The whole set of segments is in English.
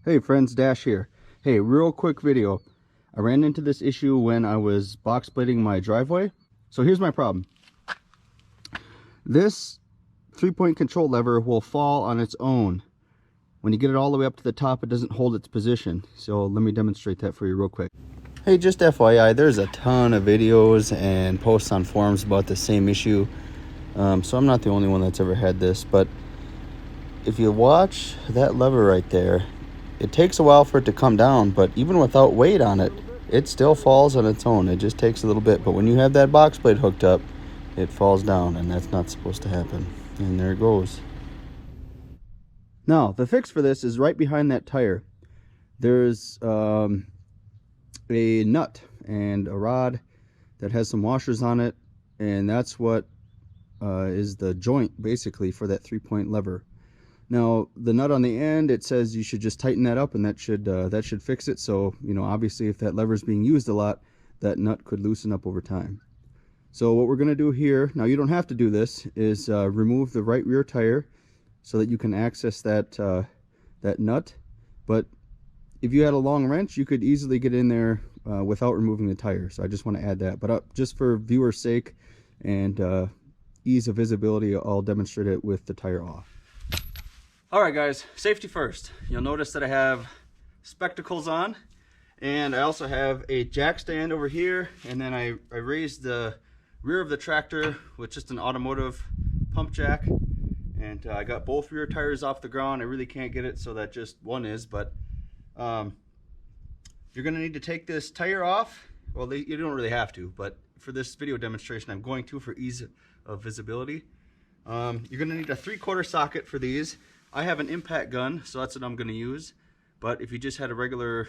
Hey friends, Dash here. Hey, real quick video. I ran into this issue when I was box blading my driveway. So here's my problem. This 3-point control lever will fall on its own. When you get it all the way up to the top, it doesn't hold its position. So let me demonstrate that for you real quick. Hey, just FYI, there's a ton of videos and posts on forums about the same issue. So I'm not the only one that's ever had this, but if you watch that lever right there, it takes a while for it to come down, but even without weight on it, it still falls on its own. It just takes a little bit, but when you have that box blade hooked up, it falls down, and that's not supposed to happen. And there it goes. Now, the fix for this is right behind that tire. There's a nut and a rod that has some washers on it, and that's what is the joint, basically, for that 3-point lever. Now, the nut on the end, it says you should just tighten that up, and that should fix it. So, you know, obviously, if that lever is being used a lot, that nut could loosen up over time. So what we're going to do here, now you don't have to do this, is remove the right rear tire so that you can access that that nut. But if you had a long wrench, you could easily get in there without removing the tire. So I just want to add that. But just for viewer's sake and ease of visibility, I'll demonstrate it with the tire off. Alright guys, safety first. You'll notice that I have spectacles on, and I also have a jack stand over here, and then I raised the rear of the tractor with just an automotive pump jack, and I got both rear tires off the ground. I really can't get it so that just one is, but you're going to need to take this tire off. Well, you don't really have to, but for this video demonstration I'm going to for ease of visibility. You're going to need a 3/4 socket for these. I have an impact gun, so that's what I'm going to use. But if you just had a regular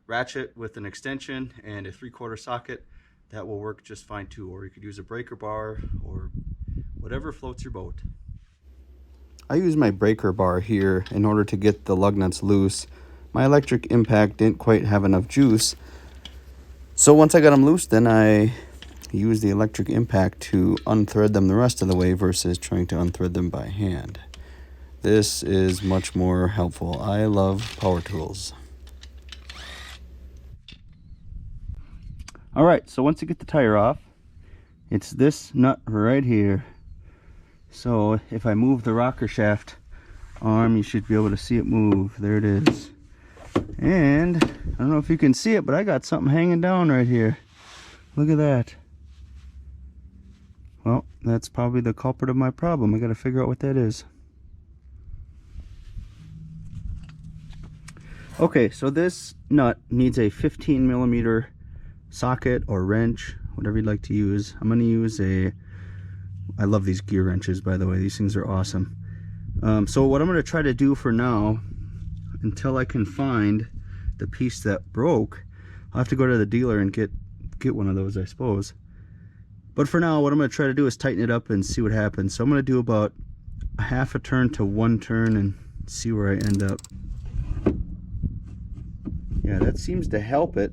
ratchet with an extension and a 3/4 socket, that will work just fine too. Or you could use a breaker bar or whatever floats your boat. I use my breaker bar here in order to get the lug nuts loose. My electric impact didn't quite have enough juice. So once I got them loose, then I use the electric impact to unthread them the rest of the way versus trying to unthread them by hand. This is much more helpful. I love power tools. Alright, so once you get the tire off, it's this nut right here. So if I move the rocker shaft arm, you should be able to see it move. There it is. And I don't know if you can see it, but I got something hanging down right here. Look at that. Well, that's probably the culprit of my problem. I got to figure out what that is. Okay, so this nut needs a 15mm socket or wrench, whatever you'd like to use. I'm going to use I love these gear wrenches, by the way. These things are awesome. So what I'm going to try to do for now, until I can find the piece that broke, I'll have to go to the dealer and get one of those, I suppose. But for now, what I'm going to try to do is tighten it up and see what happens. So I'm going to do about a half a turn to 1 turn and see where I end up. Yeah, that seems to help it.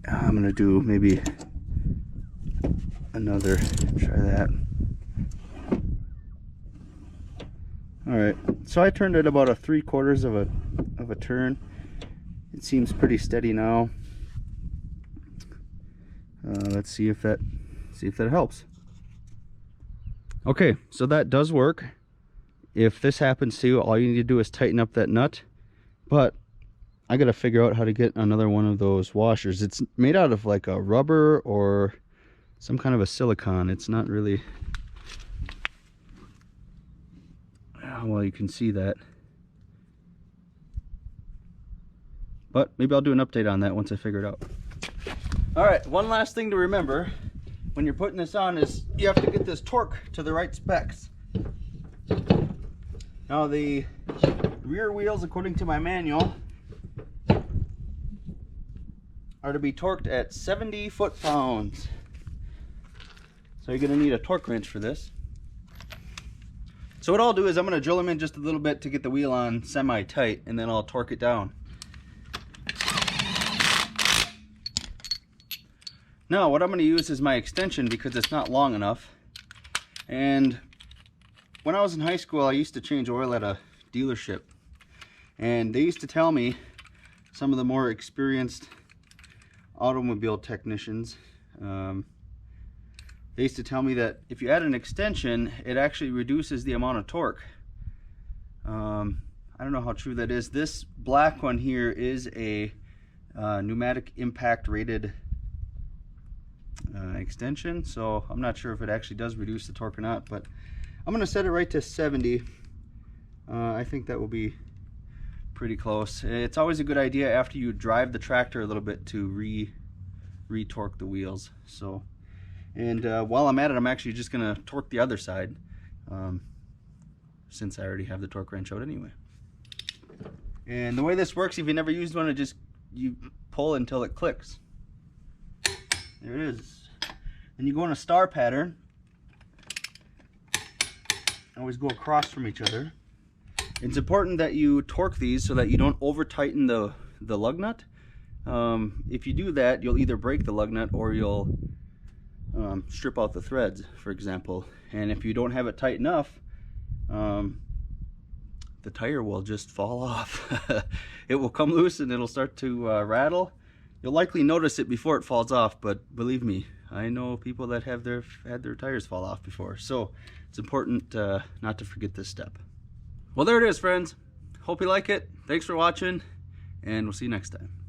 I'm going to do maybe another, try that. Alright, so I turned it about a 3/4 of a turn. It seems pretty steady now. Let's see if that helps. Okay, so that does work. If this happens to you, all you need to do is tighten up that nut. But I gotta figure out how to get another one of those washers. It's made out of like a rubber or some kind of a silicone. It's not really, well, you can see that. But maybe I'll do an update on that once I figure it out. Alright, one last thing to remember when you're putting this on is you have to get this torque to the right specs. Now the rear wheels, according to my manual, are to be torqued at 70 foot-pounds. So you're going to need a torque wrench for this. So what I'll do is I'm going to drill them in just a little bit to get the wheel on semi-tight, and then I'll torque it down. Now what I'm going to use is my extension because it's not long enough. And when I was in high school, I used to change oil at a dealership. And they used to tell me, some of the more experienced automobile technicians, they used to tell me that if you add an extension, it actually reduces the amount of torque. I don't know how true that is. This black one here is a pneumatic impact rated extension, so I'm not sure if it actually does reduce the torque or not, but I'm going to set it right to 70. I think that will be pretty close. It's always a good idea after you drive the tractor a little bit to re-torque the wheels. So, and while I'm at it, I'm actually just going to torque the other side, since I already have the torque wrench out anyway. And the way this works, if you never used one, you pull until it clicks. There it is. And you go in a star pattern. Always go across from each other. It's important that you torque these so that you don't over tighten the lug nut. If you do that, you'll either break the lug nut or you'll strip out the threads, for example. And if you don't have it tight enough, the tire will just fall off. It will come loose and it'll start to rattle. You'll likely notice it before it falls off, but believe me, I know people that have had their tires fall off before. So it's important not to forget this step. Well, there it is, friends. Hope you like it. Thanks for watching, and we'll see you next time.